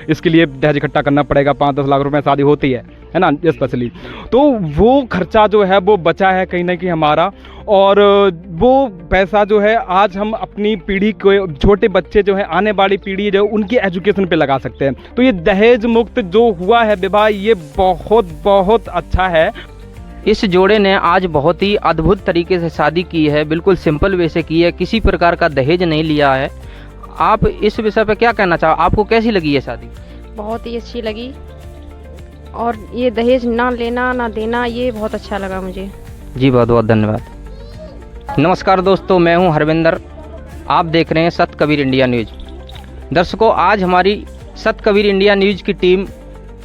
इसके लिए दहेज इकट्ठा करना पड़ेगा, 5-10 लाख रुपए शादी होती है ना स्पेशली। तो वो खर्चा जो है वो बचा है कहीं ना कहीं हमारा, और वो पैसा जो है आज हम अपनी पीढ़ी को, छोटे बच्चे जो है, आने वाली पीढ़ी जो उनकी एजुकेशन पे लगा सकते हैं। तो ये दहेज मुक्त जो हुआ है विवाह, ये बहुत बहुत अच्छा है। इस जोड़े ने आज बहुत ही अद्भुत तरीके से शादी की है, बिल्कुल सिंपल वे से की है, किसी प्रकार का दहेज नहीं लिया है। आप इस विषय पे क्या कहना चाहो, आपको कैसी लगी ये शादी? बहुत ही अच्छी लगी, और ये दहेज ना लेना ना देना ये बहुत अच्छा लगा मुझे। जी बहुत बहुत धन्यवाद। नमस्कार दोस्तों, मैं हूं हरविंदर, आप देख रहे हैं सत कबीर इंडिया न्यूज़। दर्शकों, आज हमारी सत कबीर इंडिया न्यूज़ की टीम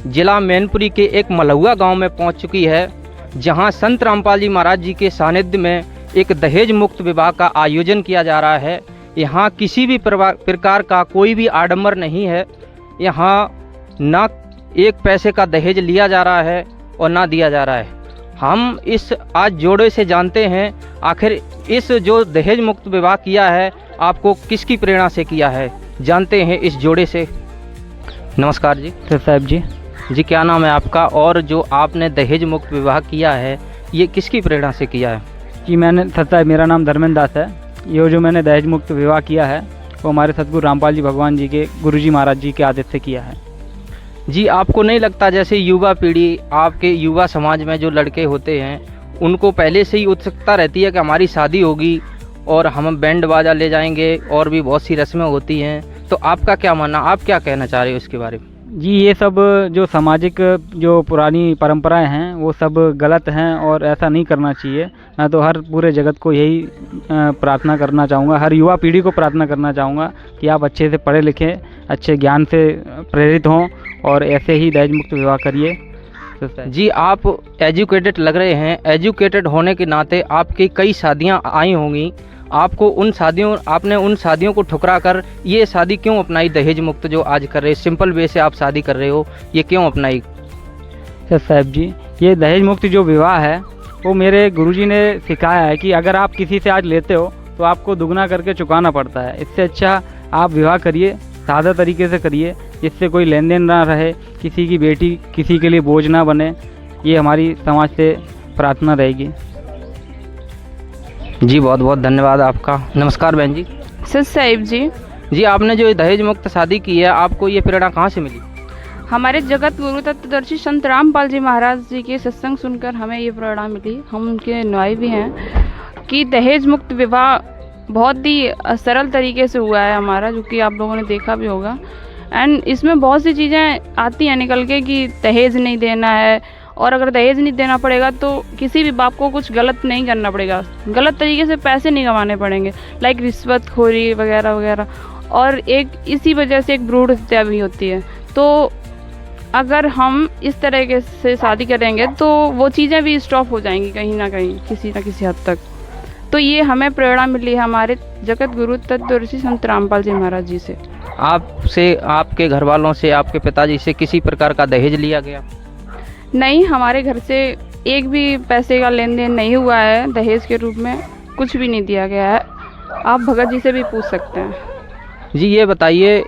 जिला मैनपुरी के एक मलहुआ गांव में पहुंच चुकी है, जहां संत रामपाल जी महाराज जी के सानिध्य में एक दहेज मुक्त विवाह का आयोजन किया जा रहा है। यहाँ किसी भी प्रकार का कोई भी आडंबर नहीं है, यहाँ ना एक पैसे का दहेज लिया जा रहा है और ना दिया जा रहा है। हम इस आज जोड़े से जानते हैं आखिर इस जो दहेज मुक्त विवाह किया है आपको किसकी प्रेरणा से किया है, जानते हैं इस जोड़े से। नमस्कार जी। सर साहब जी। जी क्या नाम है आपका, और जो आपने दहेज मुक्त विवाह किया है ये किसकी प्रेरणा से किया है? जी मैंने सर साहब, मेरा नाम धर्मेंद्र दास है। ये जो मैंने दहेज मुक्त विवाह किया है वो हमारे सतगुरु रामपाल जी भगवान जी के गुरुजी महाराज जी के आदेश से किया है। जी आपको नहीं लगता जैसे युवा पीढ़ी, आपके युवा समाज में जो लड़के होते हैं उनको पहले से ही उत्सुकता रहती है कि हमारी शादी होगी और हम बैंड बाजा ले जाएंगे और भी बहुत सी रस्में होती हैं, तो आपका क्या मानना, आप क्या कहना चाह रहे हो इसके बारे में? जी ये सब जो सामाजिक जो पुरानी परंपराएं हैं वो सब गलत हैं और ऐसा नहीं करना चाहिए। मैं तो हर पूरे जगत को यही प्रार्थना करना चाहूँगा, हर युवा पीढ़ी को प्रार्थना करना चाहूँगा कि आप अच्छे से पढ़े लिखें, अच्छे ज्ञान से प्रेरित हों और ऐसे ही दहेज मुक्त विवाह करिए। जी आप एजुकेटेड लग रहे हैं, एजुकेटेड होने के नाते आपकी कई शादियां आई होंगी, आपको आपने उन शादियों को ठुकरा कर ये शादी क्यों अपनाई, दहेज मुक्त जो आज कर रहे, सिंपल वे से आप शादी कर रहे हो, ये क्यों अपनाई? सर साहब जी, ये दहेज मुक्त जो विवाह है वो मेरे गुरुजी ने सिखाया है कि अगर आप किसी से आज लेते हो तो आपको दुगना करके चुकाना पड़ता है। इससे अच्छा आप विवाह करिए, सादा तरीके से करिए, जिससे कोई लेन देन ना रहे, किसी की बेटी किसी के लिए बोझ ना बने। ये हमारी समाज से प्रार्थना रहेगी। जी बहुत बहुत धन्यवाद आपका। नमस्कार बहन जी। सत साहिब जी। जी आपने जो दहेज मुक्त शादी की है, आपको ये प्रेरणा कहाँ से मिली? हमारे जगत गुरु तत्वदर्शी संत रामपाल जी महाराज जी के सत्संग सुनकर हमें ये प्रेरणा मिली, हम उनके नुआई भी हैं, कि दहेज मुक्त विवाह बहुत ही सरल तरीके से हुआ है हमारा, जो कि आप लोगों ने देखा भी होगा। एंड इसमें बहुत सी चीज़ें आती हैं निकल के कि दहेज नहीं देना है, और अगर दहेज नहीं देना पड़ेगा तो किसी भी बाप को कुछ गलत नहीं करना पड़ेगा, गलत तरीके से पैसे नहीं कमाने पड़ेंगे, लाइक रिश्वतखोरी वगैरह वगैरह, और एक इसी वजह से एक भ्रूण हत्या भी होती है। तो अगर हम इस तरीके से शादी करेंगे तो वो चीज़ें भी स्टॉप हो जाएंगी कहीं ना कहीं, किसी ना किसी हद तक। तो ये हमें प्रेरणा मिली है हमारे जगत गुरु तत्वदर्शी संत रामपाल जी महाराज जी से। आपसे, आपके घर वालों से, आपके पिताजी से किसी प्रकार का दहेज लिया गया? नहीं, हमारे घर से एक भी पैसे का लेन देन नहीं हुआ है, दहेज के रूप में कुछ भी नहीं दिया गया है। आप भगत जी से भी पूछ सकते हैं। जी ये बताइए,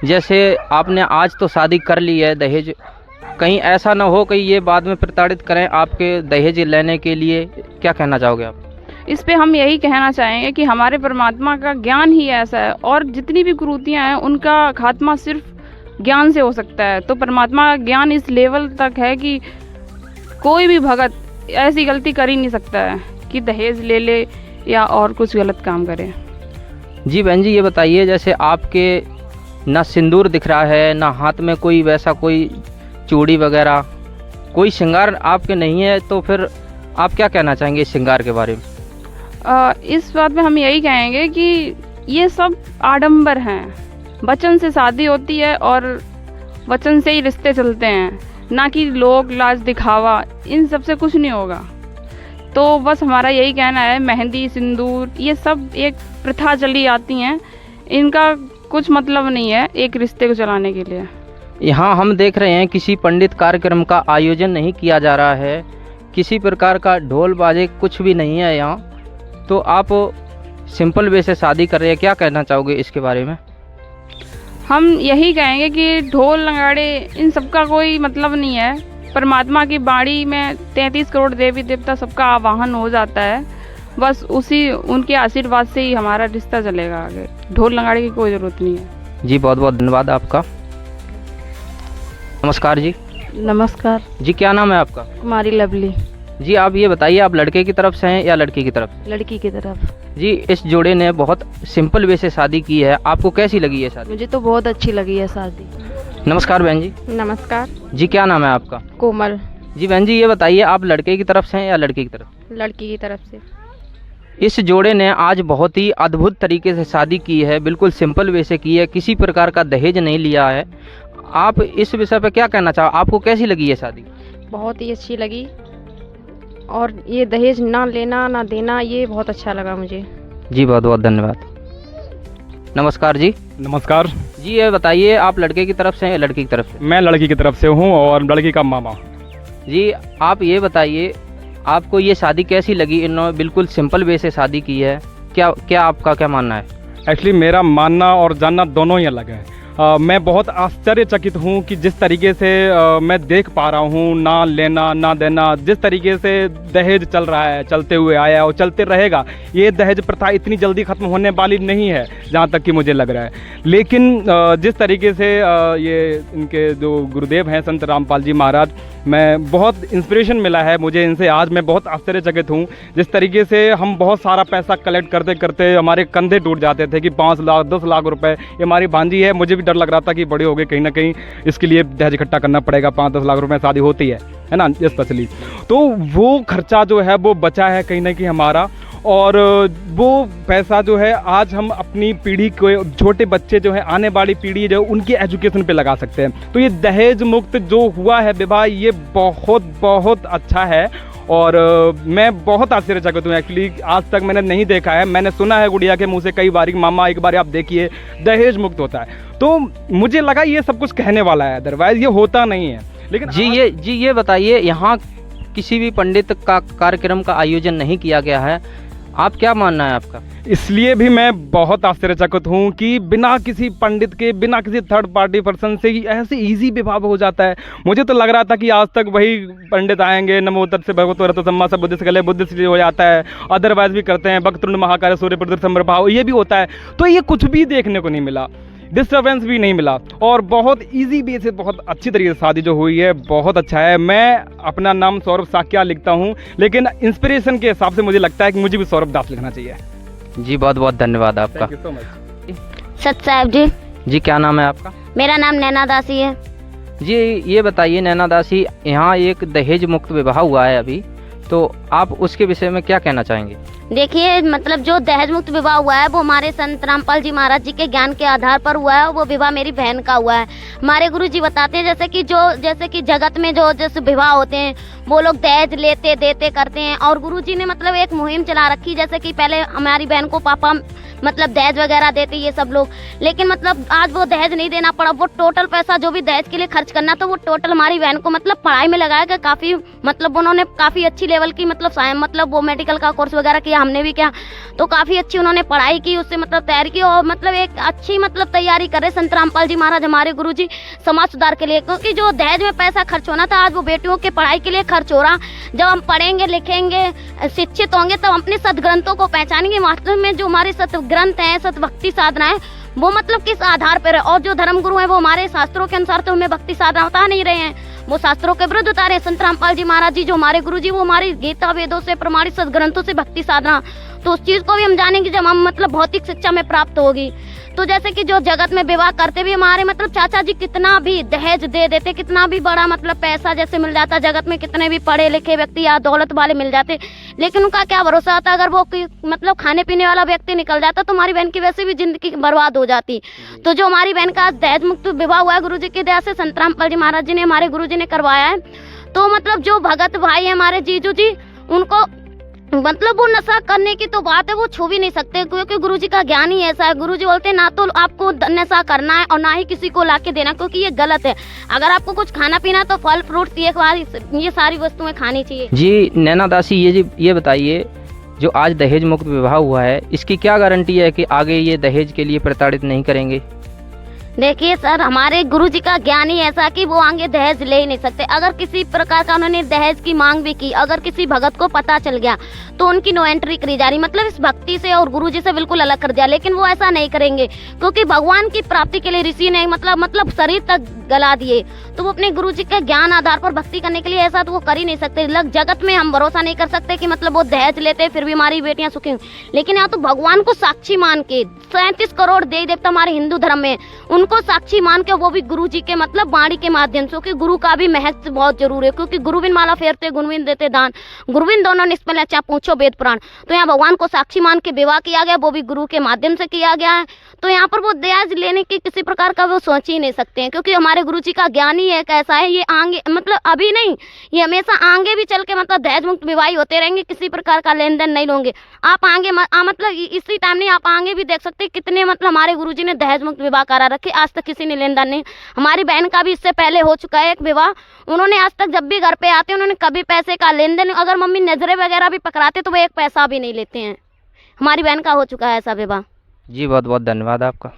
जैसे आपने आज तो शादी कर ली है, दहेज कहीं ऐसा ना हो कहीं ये बाद में प्रताड़ित करें आपके दहेज लेने के लिए, क्या कहना चाहोगे आप? इस पे हम यही कहना चाहेंगे कि हमारे परमात्मा का ज्ञान ही ऐसा है, और जितनी भी कुरीतियाँ हैं उनका खात्मा सिर्फ ज्ञान से हो सकता है। तो परमात्मा का ज्ञान इस लेवल तक है कि कोई भी भगत ऐसी गलती कर ही नहीं सकता है कि दहेज ले ले या और कुछ गलत काम करे। जी बहन जी ये बताइए, जैसे आपके ना सिंदूर दिख रहा है, ना हाथ में कोई वैसा कोई चूड़ी वगैरह, कोई श्रृंगार आपके नहीं है, तो फिर आप क्या कहना चाहेंगे इस श्रृंगार के बारे में? इस बात में हम यही कहेंगे कि ये सब आडंबर हैं। वचन से शादी होती है और वचन से ही रिश्ते चलते हैं, ना कि लोग लाज दिखावा, इन सब से कुछ नहीं होगा। तो बस हमारा यही कहना है, मेहंदी सिंदूर ये सब एक प्रथा चली आती हैं, इनका कुछ मतलब नहीं है एक रिश्ते को चलाने के लिए। यहाँ हम देख रहे हैं किसी पंडित कार्यक्रम का आयोजन नहीं किया जा रहा है, किसी प्रकार का ढोल बाजे कुछ भी नहीं है यहाँ, तो आप सिंपल वे से शादी कर रहे हैं, क्या कहना चाहोगे इसके बारे में? हम यही कहेंगे कि ढोल नगाड़े इन सब का कोई मतलब नहीं है। परमात्मा की बाड़ी में 33 करोड़ देवी देवता सबका आवाहन हो जाता है, बस उसी उनके आशीर्वाद से ही हमारा रिश्ता चलेगा आगे। ढोल नगाड़े की कोई ज़रूरत नहीं है। जी बहुत बहुत धन्यवाद आपका। नमस्कार जी। नमस्कार। जी क्या नाम है आपका? कुमारी लवली। जी आप ये बताइए, आप लड़के की तरफ से हैं या लड़की की तरफ से? लड़की की तरफ। जी इस जोड़े ने बहुत सिंपल वे से शादी की है, आपको कैसी लगी है शादी? मुझे तो बहुत अच्छी लगी है शादी। नमस्कार बहन जी। नमस्कार। जी क्या नाम है आपका? कोमल। जी बहन जी ये बताइए, आप लड़के की तरफ से हैं या लड़की की तरफ? लड़की की तरफ से। इस जोड़े ने आज बहुत ही अद्भुत तरीके से शादी की है, बिल्कुल सिंपल वे से की है, किसी प्रकार का दहेज नहीं लिया है। आप इस विषय पर क्या कहना चाहो, आपको कैसी लगी ये शादी? बहुत ही अच्छी लगी, और ये दहेज ना लेना ना देना ये बहुत अच्छा लगा मुझे। जी बहुत बहुत धन्यवाद। नमस्कार जी। नमस्कार। जी ये बताइए, आप लड़के की तरफ से हैं या लड़की की तरफ से? मैं लड़की की तरफ से हूँ और लड़की का मामा। जी आप ये बताइए, आपको ये शादी कैसी लगी? इन्होंने बिल्कुल सिंपल वे से शादी की है, क्या आपका क्या मानना है? एक्चुअली मेरा मानना और जानना दोनों ही अलग है। मैं बहुत आश्चर्यचकित हूँ कि जिस तरीके से मैं देख पा रहा हूँ, ना लेना ना देना, जिस तरीके से दहेज चल रहा है, चलते हुए आया और चलते रहेगा। ये दहेज प्रथा इतनी जल्दी ख़त्म होने वाली नहीं है जहाँ तक कि मुझे लग रहा है। लेकिन जिस तरीके से ये इनके जो गुरुदेव हैं संत रामपाल जी महाराज, मैं बहुत इंस्पिरेशन मिला है मुझे इनसे। आज मैं बहुत आश्चर्यचकित हूँ जिस तरीके से हम बहुत सारा पैसा कलेक्ट करते करते हमारे कंधे टूट जाते थे कि 5 लाख 10 लाख रुपए। ये हमारी भांजी है, मुझे भी डर लग रहा था कि बड़े हो गए कहीं ना कहीं इसके लिए दहेज इकट्ठा करना पड़ेगा, 5-10 लाख रुपए शादी होती है ना स्पेशली। तो वो खर्चा जो है वो बचा है कहीं ना कहीं हमारा, और वो पैसा जो है आज हम अपनी पीढ़ी को, छोटे बच्चे जो है, आने वाली पीढ़ी जो उनकी एजुकेशन पे लगा सकते हैं। तो ये दहेज मुक्त जो हुआ है विवाह, ये बहुत बहुत अच्छा है, और मैं बहुत आश्चर्यचकित हूँ। एक्चुअली आज तक मैंने नहीं देखा है, मैंने सुना है गुड़िया के मुंह से कई बार, मामा एक बार आप देखिए दहेज मुक्त होता है। तो मुझे लगा ये सब कुछ कहने वाला है, अदरवाइज ये होता नहीं है। लेकिन जी ये बताइए, यहाँ किसी भी पंडित का कार्यक्रम का आयोजन नहीं किया गया है, आप क्या मानना है आपका? इसलिए भी मैं बहुत आश्चर्यचकित हूँ कि बिना किसी पंडित के, बिना किसी थर्ड पार्टी पर्सन से ऐसे इजी विवाह हो जाता है। मुझे तो लग रहा था कि आज तक वही पंडित आएंगे, नमो तत् भगवतो रतो सम्मा सब बुद्धिस्ट गले बुद्धिस्ट हो जाता है, अदरवाइज भी करते हैं भक्तुंड महाकाय सूर्य प्रदीप समप्रभाव, ये भी होता है। तो ये कुछ भी देखने को नहीं मिला, डिस्टर्बेंस भी नहीं मिला, और बहुत इजी वे से बहुत अच्छी तरीके से शादी जो हुई है, बहुत अच्छा है। मैं अपना नाम सौरभ साक्या लिखता हूँ, लेकिन इंस्पिरेशन के हिसाब से मुझे लगता है कि मुझे भी सौरभ दास लिखना चाहिए। जी बहुत बहुत धन्यवाद आपका। Thank you so much. सत साहब जी। जी क्या नाम है आपका? मेरा नाम नैना दासी है। जी ये बताइए नैना दासी, यहाँ एक दहेज मुक्त विवाह हुआ है अभी, तो आप उसके विषय में क्या कहना चाहेंगे? देखिए, मतलब जो दहेज मुक्त विवाह हुआ है वो हमारे संत रामपाल जी महाराज जी के ज्ञान के आधार पर हुआ है। वो विवाह मेरी बहन का हुआ है। हमारे गुरु जी बताते हैं जैसे कि जगत में जो जैसे विवाह होते हैं वो लोग दहेज लेते देते करते हैं, और गुरु जी ने मतलब एक मुहिम चला रखी, जैसे कि पहले हमारी बहन को पापा मतलब दहेज वगैरह देते ये सब लोग, लेकिन मतलब आज वो दहेज नहीं देना पड़ा। वो टोटल पैसा जो भी दहेज के लिए खर्च करना था वो टोटल हमारी बहन को मतलब पढ़ाई में लगाया गया। काफ़ी मतलब उन्होंने काफ़ी अच्छी लेवल की मतलब वो मेडिकल का कोर्स वगैरह किया, हमने भी किया, तो काफ़ी अच्छी उन्होंने पढ़ाई की, उससे मतलब तैयारी की, और मतलब एक अच्छी मतलब तैयारी कर रहे संत रामपाल जी महाराज हमारे गुरु जी समाज सुधार के लिए। क्योंकि जो दहेज में पैसा खर्च होना था आज वो बेटियों के पढ़ाई के लिए खर्च हो रहा। जब हम पढ़ेंगे लिखेंगे शिक्षित होंगे तब अपने सदग्रंथों को पहचानेंगे। वास्तव में जो हमारे सतग्रंथ हैं, सतभक्ति साधना है, वो मतलब किस आधार पर है, और जो धर्म गुरु हैं वो हमारे शास्त्रों के अनुसार तो हमें भक्ति साधना बता नहीं रहे हैं, वो शास्त्रों के विरुद्ध उतारे। संत रामपाल जी महाराज जी जो हमारे गुरु जी, वो हमारी गीता वेदों से प्रमाणित सदग्रंथों से भक्ति साधना, तो उस चीज को भी हम जानेंगे जब हम मतलब भौतिक शिक्षा में प्राप्त होगी। तो जैसे कि जो जगत में विवाह करते भी हमारे मतलब चाचा जी कितना भी दहेज दे देते, कितना भी बड़ा मतलब पैसा जैसे मिल जाता, जगत में कितने भी पढ़े लिखे व्यक्ति या दौलत वाले मिल जाते, लेकिन उनका क्या भरोसा आता, अगर वो मतलब खाने पीने वाला व्यक्ति निकल जाता तो हमारी बहन की वैसे भी जिंदगी बर्बाद हो जाती। तो जो हमारी बहन का आज दहेज मुक्त विवाह हुआ है गुरु जी की दया से, संत रामपाल जी महाराज जी ने, हमारे गुरु जी ने करवाया है। तो मतलब जो भगत भाई है हमारे जीजू जी, उनको मतलब वो नशा करने की तो बात है, वो छू भी नहीं सकते, क्योंकि गुरुजी का ज्ञान ही ऐसा है। गुरुजी बोलते हैं ना तो आपको नशा करना है और ना ही किसी को लाके देना, क्योंकि ये गलत है। अगर आपको कुछ खाना पीना तो फल फ्रूट ये सारी वस्तुएं खानी चाहिए। जी नैना दासी, ये बताइए, जो आज दहेज मुक्त विवाह हुआ है, इसकी क्या गारंटी है कि आगे ये दहेज के लिए प्रताड़ित नहीं करेंगे? देखिए सर, हमारे गुरुजी का ज्ञान ही ऐसा कि वो आगे दहेज ले ही नहीं सकते। अगर किसी प्रकार का उन्होंने दहेज की मांग भी की, अगर किसी भगत को पता चल गया तो उनकी नो एंट्री करी जा रही, मतलब इस भक्ति से और गुरुजी से बिल्कुल अलग कर दिया। लेकिन वो ऐसा नहीं करेंगे, क्योंकि भगवान की प्राप्ति के लिए ऋषि ने मतलब शरीर तक गला दिए, तो वो अपने गुरुजी के ज्ञान आधार पर भक्ति करने के लिए ऐसा तो वो कर ही नहीं सकते। जगत में हम भरोसा नहीं कर सकते कि मतलब वो दहेज लेते फिर भी हमारी बेटियां सुखी हुई। लेकिन यहाँ तो भगवान को साक्षी मान के 37 करोड़ देवी देवता हमारे हिंदू धर्म में, उनको साक्षी मान के, वो भी गुरु जी के मतलब वाणी के माध्यम से, क्योंकि गुरु का भी महत्व बहुत जरूरी है। क्योंकि गुरुविन माला फेरते गुरुविन देते दान, गुरुविन दोनों निष्फल अच्छा पूछो वेद पुराण। तो यहाँ भगवान को साक्षी मान के विवाह किया गया, वो भी गुरु के माध्यम से किया गया है। तो यहाँ पर वो दहेज लेने की किसी प्रकार का वो सोच ही नहीं सकते हैं, क्योंकि हमारे गुरु जी का ज्ञान ही एक ऐसा है, ये आगे मतलब अभी नहीं, ये हमेशा आगे भी चल के मतलब दहेज मुक्त विवाह होते रहेंगे, किसी प्रकार का लेन देन नहीं होंगे। आप आगे मतलब इसी टाइम नहीं, आप आगे भी देख सकते हैं कितने मतलब हमारे गुरुजी ने दहेज मुक्त विवाह करा रखे, आज तक किसी ने लेन देन नहीं। हमारी बहन का भी इससे पहले हो चुका है एक विवाह, उन्होंने आज तक जब भी घर पे आते उन्होंने कभी पैसे का लेन देन, अगर मम्मी नजरें वगैरह भी पकड़ाते तो वो एक पैसा भी नहीं लेते हैं। हमारी बहन का हो चुका है ऐसा विवाह। जी बहुत बहुत धन्यवाद आपका।